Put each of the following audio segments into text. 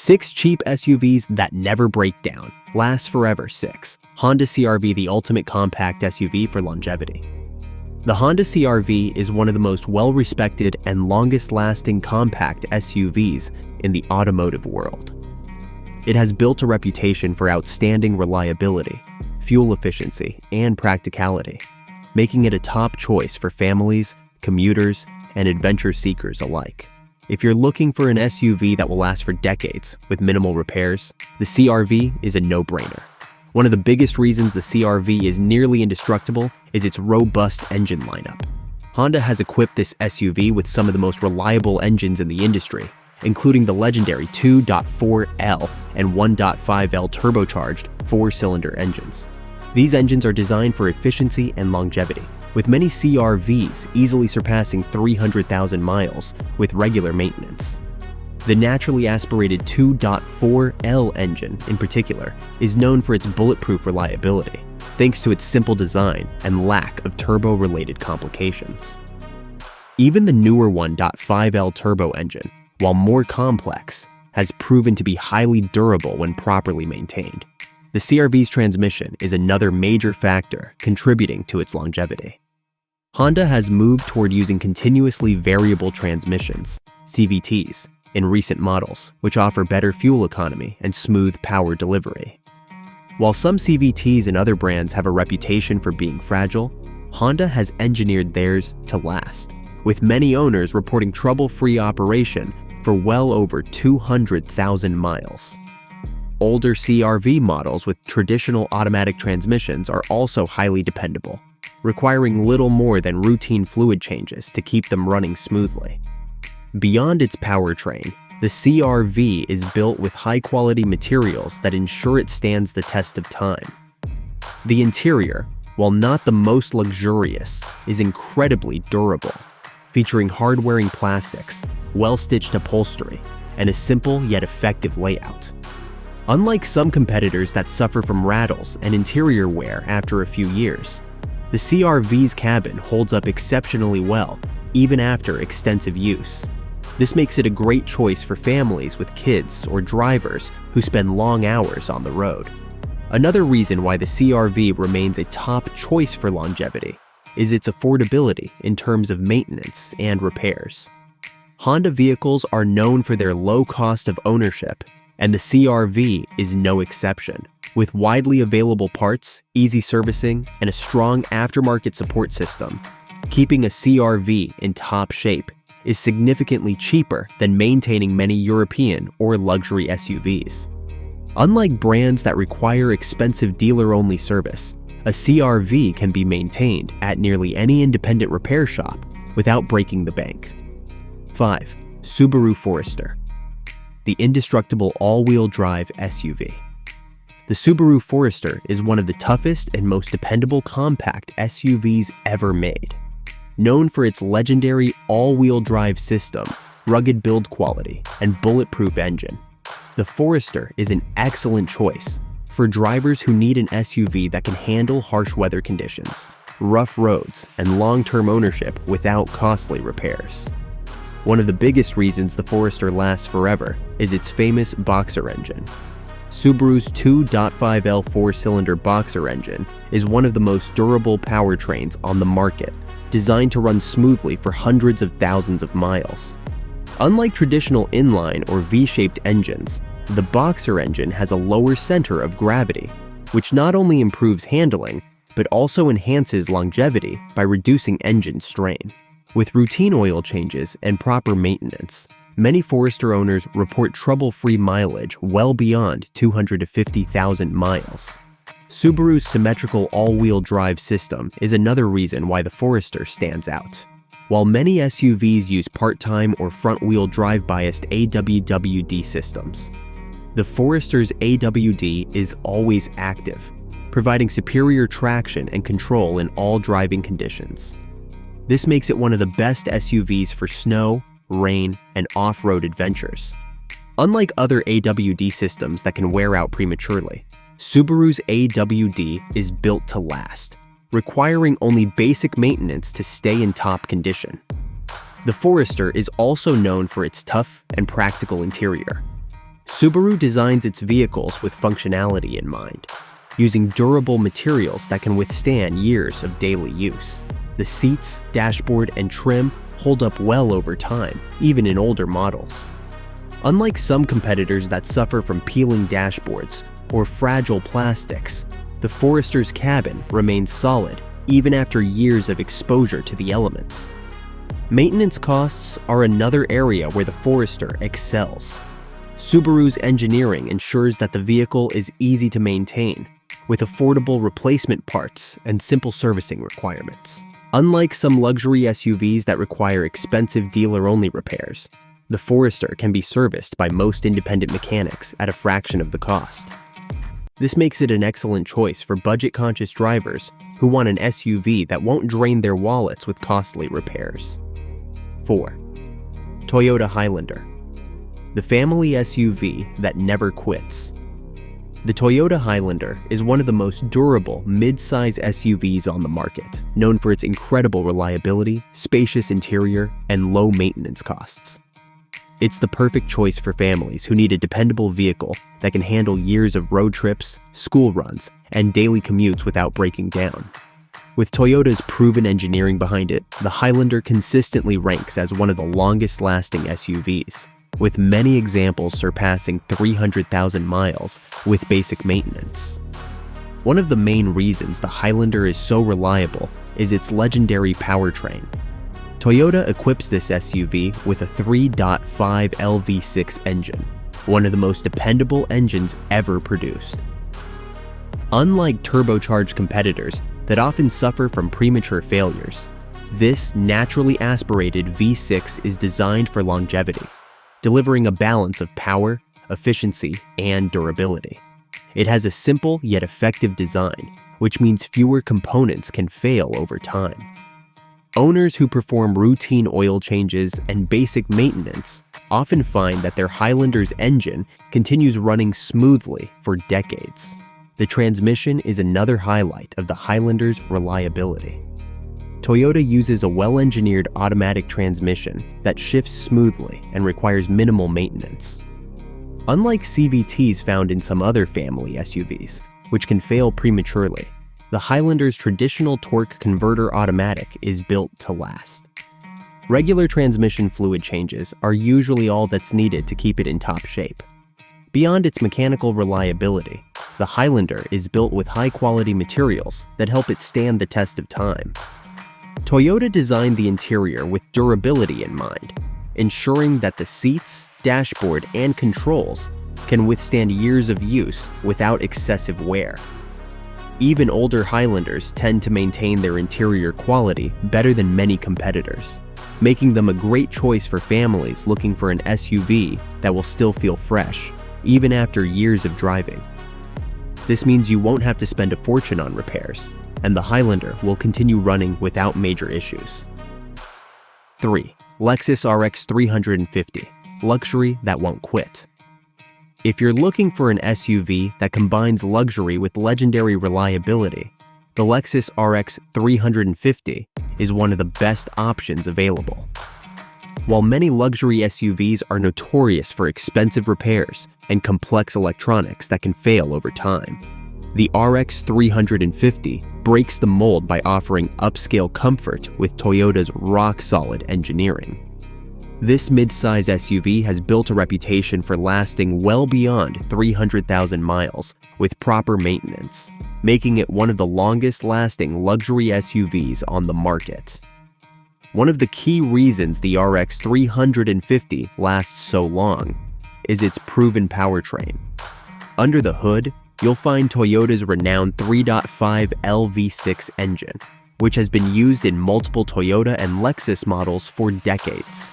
6 cheap SUVs that never break down. Last forever 6. Honda CR-V, the ultimate compact SUV for longevity. The Honda CR-V is one of the most well-respected and longest-lasting compact SUVs in the automotive world. It has built a reputation for outstanding reliability, fuel efficiency, and practicality, making it a top choice for families, commuters, and adventure seekers alike. If you're looking for an SUV that will last for decades with minimal repairs, the CR-V is a no-brainer. One of the biggest reasons the CR-V is nearly indestructible is its robust engine lineup. Honda has equipped this SUV with some of the most reliable engines in the industry, including the legendary 2.4L and 1.5L turbocharged 4-cylinder engines. These engines are designed for efficiency and longevity, with many CR-Vs easily surpassing 300,000 miles with regular maintenance. The naturally aspirated 2.4L engine, in particular, is known for its bulletproof reliability, thanks to its simple design and lack of turbo-related complications. Even the newer 1.5L turbo engine, while more complex, has proven to be highly durable when properly maintained. The CR-V's transmission is another major factor contributing to its longevity. Honda has moved toward using continuously variable transmissions, CVTs, in recent models, which offer better fuel economy and smooth power delivery. While some CVTs and other brands have a reputation for being fragile, Honda has engineered theirs to last, with many owners reporting trouble-free operation for well over 200,000 miles. Older CR-V models with traditional automatic transmissions are also highly dependable, requiring little more than routine fluid changes to keep them running smoothly. Beyond its powertrain, the CR-V is built with high-quality materials that ensure it stands the test of time. The interior, while not the most luxurious, is incredibly durable, featuring hard-wearing plastics, well-stitched upholstery, and a simple yet effective layout. Unlike some competitors that suffer from rattles and interior wear after a few years, the CR-V's cabin holds up exceptionally well, even after extensive use. This makes it a great choice for families with kids or drivers who spend long hours on the road. Another reason why the CR-V remains a top choice for longevity is its affordability in terms of maintenance and repairs. Honda vehicles are known for their low cost of ownership, and the CR-V is no exception. With widely available parts, easy servicing, and a strong aftermarket support system, keeping a CR-V in top shape is significantly cheaper than maintaining many European or luxury SUVs. Unlike brands that require expensive dealer-only service, a CR-V can be maintained at nearly any independent repair shop without breaking the bank. 5. Subaru Forester, the indestructible all-wheel drive SUV. The Subaru Forester is one of the toughest and most dependable compact SUVs ever made. Known for its legendary all-wheel drive system, rugged build quality, and bulletproof engine, the Forester is an excellent choice for drivers who need an SUV that can handle harsh weather conditions, rough roads, and long-term ownership without costly repairs. One of the biggest reasons the Forester lasts forever is its famous Boxer engine. Subaru's 2.5L 4-cylinder Boxer engine is one of the most durable powertrains on the market, designed to run smoothly for hundreds of thousands of miles. Unlike traditional inline or V-shaped engines, the Boxer engine has a lower center of gravity, which not only improves handling, but also enhances longevity by reducing engine strain. With routine oil changes and proper maintenance, many Forester owners report trouble-free mileage well beyond 250,000 miles. Subaru's symmetrical all-wheel drive system is another reason why the Forester stands out. While many SUVs use part-time or front-wheel drive biased AWWD systems, the Forester's AWD is always active, providing superior traction and control in all driving conditions. This makes it one of the best SUVs for snow, rain, and off-road adventures. Unlike other AWD systems that can wear out prematurely, Subaru's AWD is built to last, requiring only basic maintenance to stay in top condition. The Forester is also known for its tough and practical interior. Subaru designs its vehicles with functionality in mind, using durable materials that can withstand years of daily use. The seats, dashboard, and trim hold up well over time, even in older models. Unlike some competitors that suffer from peeling dashboards or fragile plastics, the Forester's cabin remains solid even after years of exposure to the elements. Maintenance costs are another area where the Forester excels. Subaru's engineering ensures that the vehicle is easy to maintain, with affordable replacement parts and simple servicing requirements. Unlike some luxury SUVs that require expensive dealer-only repairs, the Forester can be serviced by most independent mechanics at a fraction of the cost. This makes it an excellent choice for budget-conscious drivers who want an SUV that won't drain their wallets with costly repairs. 4. Toyota Highlander, the family SUV that never quits. The Toyota Highlander is one of the most durable mid-size SUVs on the market, known for its incredible reliability, spacious interior, and low maintenance costs. It's the perfect choice for families who need a dependable vehicle that can handle years of road trips, school runs, and daily commutes without breaking down. With Toyota's proven engineering behind it, the Highlander consistently ranks as one of the longest-lasting SUVs, with many examples surpassing 300,000 miles with basic maintenance. One of the main reasons the Highlander is so reliable is its legendary powertrain. Toyota equips this SUV with a 3.5 LV6 engine, one of the most dependable engines ever produced. Unlike turbocharged competitors that often suffer from premature failures, this naturally aspirated V6 is designed for longevity, delivering a balance of power, efficiency, and durability. It has a simple yet effective design, which means fewer components can fail over time. Owners who perform routine oil changes and basic maintenance often find that their Highlander's engine continues running smoothly for decades. The transmission is another highlight of the Highlander's reliability. Toyota uses a well-engineered automatic transmission that shifts smoothly and requires minimal maintenance. Unlike CVTs found in some other family SUVs, which can fail prematurely, the Highlander's traditional torque converter automatic is built to last. Regular transmission fluid changes are usually all that's needed to keep it in top shape. Beyond its mechanical reliability, the Highlander is built with high-quality materials that help it stand the test of time. Toyota designed the interior with durability in mind, ensuring that the seats, dashboard, and controls can withstand years of use without excessive wear. Even older Highlanders tend to maintain their interior quality better than many competitors, making them a great choice for families looking for an SUV that will still feel fresh, even after years of driving. This means you won't have to spend a fortune on repairs, and the Highlander will continue running without major issues. 3. Lexus RX 350, luxury that won't quit. If you're looking for an SUV that combines luxury with legendary reliability, the Lexus RX 350 is one of the best options available. While many luxury SUVs are notorious for expensive repairs and complex electronics that can fail over time, the RX 350 breaks the mold by offering upscale comfort with Toyota's rock-solid engineering. This mid-size SUV has built a reputation for lasting well beyond 300,000 miles with proper maintenance, making it one of the longest-lasting luxury SUVs on the market. One of the key reasons the RX 350 lasts so long is its proven powertrain. Under the hood, you'll find Toyota's renowned 3.5 LV6 engine, which has been used in multiple Toyota and Lexus models for decades.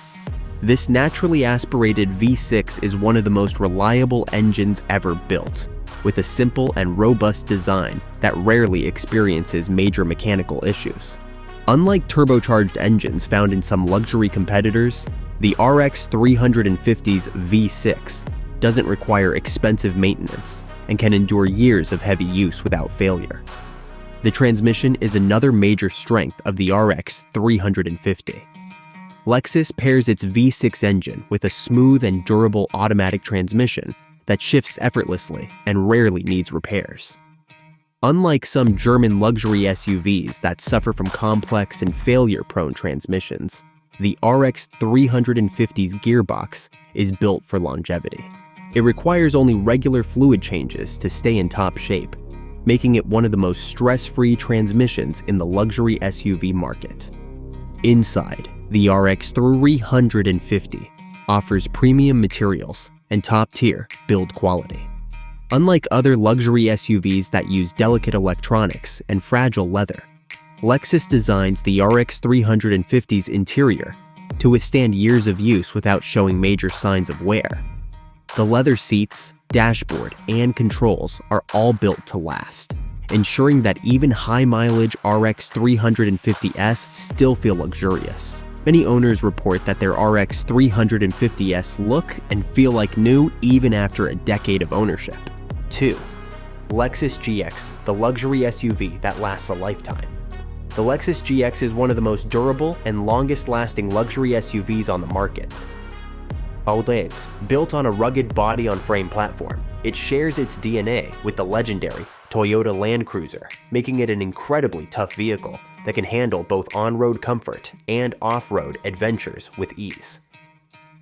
This naturally aspirated V6 is one of the most reliable engines ever built, with a simple and robust design that rarely experiences major mechanical issues. Unlike turbocharged engines found in some luxury competitors, the RX 350's V6 doesn't require expensive maintenance and can endure years of heavy use without failure. The transmission is another major strength of the RX 350. Lexus pairs its V6 engine with a smooth and durable automatic transmission that shifts effortlessly and rarely needs repairs. Unlike some German luxury SUVs that suffer from complex and failure-prone transmissions, the RX 350's gearbox is built for longevity. It requires only regular fluid changes to stay in top shape, making it one of the most stress-free transmissions in the luxury SUV market. Inside, the RX 350 offers premium materials and top-tier build quality. Unlike other luxury SUVs that use delicate electronics and fragile leather, Lexus designs the RX 350's interior to withstand years of use without showing major signs of wear. The leather seats, dashboard, and controls are all built to last, ensuring that even high-mileage RX 350s still feel luxurious. Many owners report that their RX 350s look and feel like new even after a decade of ownership. 2. Lexus GX, the luxury SUV that lasts a lifetime. The Lexus GX is one of the most durable and longest-lasting luxury SUVs on the market. Built on a rugged body-on-frame platform, it shares its DNA with the legendary Toyota Land Cruiser, making it an incredibly tough vehicle that can handle both on-road comfort and off-road adventures with ease.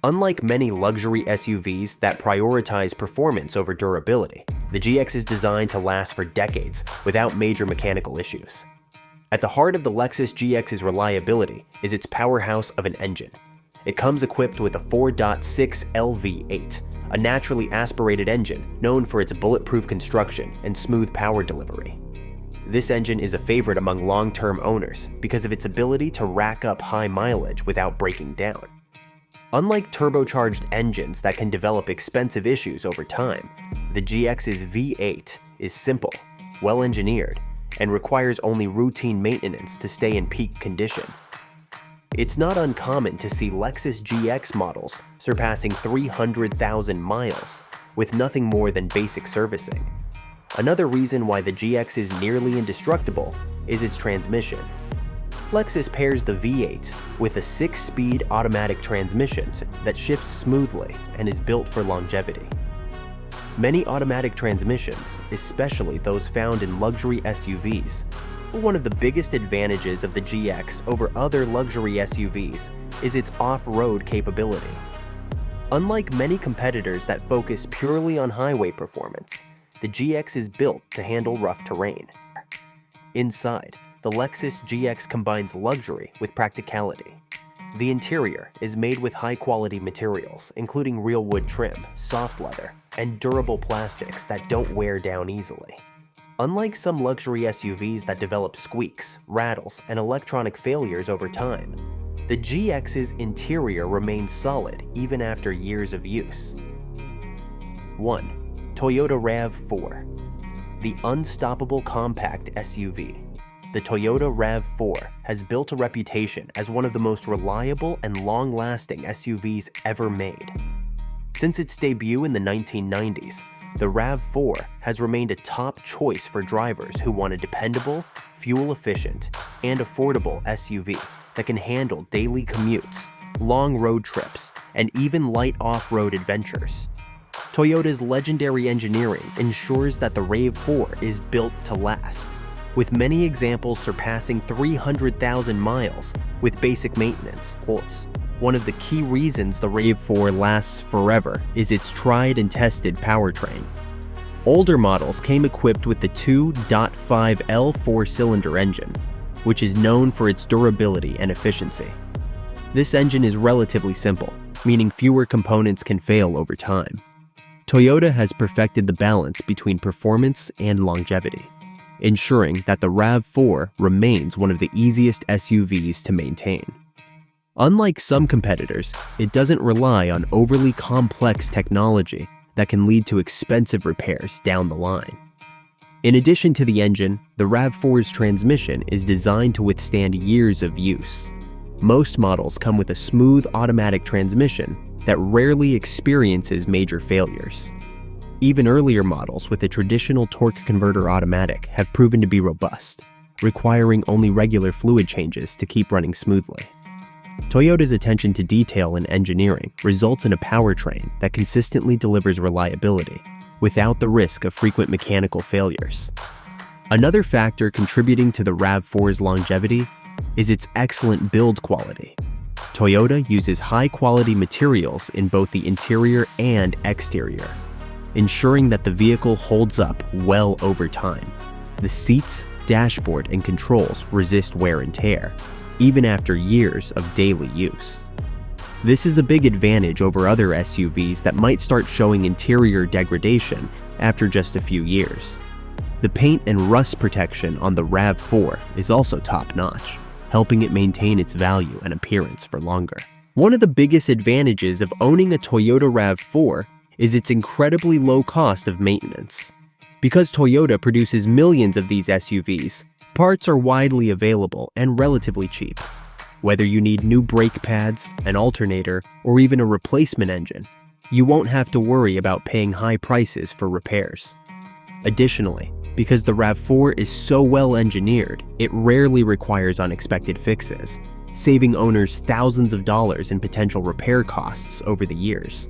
Unlike many luxury SUVs that prioritize performance over durability, the GX is designed to last for decades without major mechanical issues. At the heart of the Lexus GX's reliability is its powerhouse of an engine. It comes equipped with a 4.6L V8, a naturally aspirated engine known for its bulletproof construction and smooth power delivery. This engine is a favorite among long-term owners because of its ability to rack up high mileage without breaking down. Unlike turbocharged engines that can develop expensive issues over time, the GX's V8 is simple, well-engineered, and requires only routine maintenance to stay in peak condition. It's not uncommon to see Lexus GX models surpassing 300,000 miles with nothing more than basic servicing. Another reason why the GX is nearly indestructible is its transmission. Lexus pairs the V8 with a 6-speed automatic transmission that shifts smoothly and is built for longevity. Many automatic transmissions, especially those found in luxury SUVs, one of the biggest advantages of the GX over other luxury SUVs is its off-road capability. Unlike many competitors that focus purely on highway performance, the GX is built to handle rough terrain. Inside, the Lexus GX combines luxury with practicality. The interior is made with high-quality materials, including real wood trim, soft leather, and durable plastics that don't wear down easily. Unlike some luxury SUVs that develop squeaks, rattles, and electronic failures over time, the GX's interior remains solid even after years of use. 1. Toyota RAV4, the unstoppable compact SUV. The Toyota RAV4 has built a reputation as one of the most reliable and long-lasting SUVs ever made. Since its debut in the 1990s, the RAV4 has remained a top choice for drivers who want a dependable, fuel-efficient, and affordable SUV that can handle daily commutes, long road trips, and even light off-road adventures. Toyota's legendary engineering ensures that the RAV4 is built to last, with many examples surpassing 300,000 miles with basic maintenance. One of the key reasons the RAV4 lasts forever is its tried and tested powertrain. Older models came equipped with the 2.5L 4-cylinder engine, which is known for its durability and efficiency. This engine is relatively simple, meaning fewer components can fail over time. Toyota has perfected the balance between performance and longevity, ensuring that the RAV4 remains one of the easiest SUVs to maintain. Unlike some competitors, it doesn't rely on overly complex technology that can lead to expensive repairs down the line. In addition to the engine, the RAV4's transmission is designed to withstand years of use. Most models come with a smooth automatic transmission that rarely experiences major failures. Even earlier models with a traditional torque converter automatic have proven to be robust, requiring only regular fluid changes to keep running smoothly. Toyota's attention to detail in engineering results in a powertrain that consistently delivers reliability without the risk of frequent mechanical failures. Another factor contributing to the RAV4's longevity is its excellent build quality. Toyota uses high-quality materials in both the interior and exterior, ensuring that the vehicle holds up well over time. The seats, dashboard, and controls resist wear and tear, even after years of daily use. This is a big advantage over other SUVs that might start showing interior degradation after just a few years. The paint and rust protection on the RAV4 is also top-notch, helping it maintain its value and appearance for longer. One of the biggest advantages of owning a Toyota RAV4 is its incredibly low cost of maintenance. Because Toyota produces millions of these SUVs, parts are widely available and relatively cheap. Whether you need new brake pads, an alternator, or even a replacement engine, you won't have to worry about paying high prices for repairs. Additionally, because the RAV4 is so well engineered, it rarely requires unexpected fixes, saving owners thousands of dollars in potential repair costs over the years.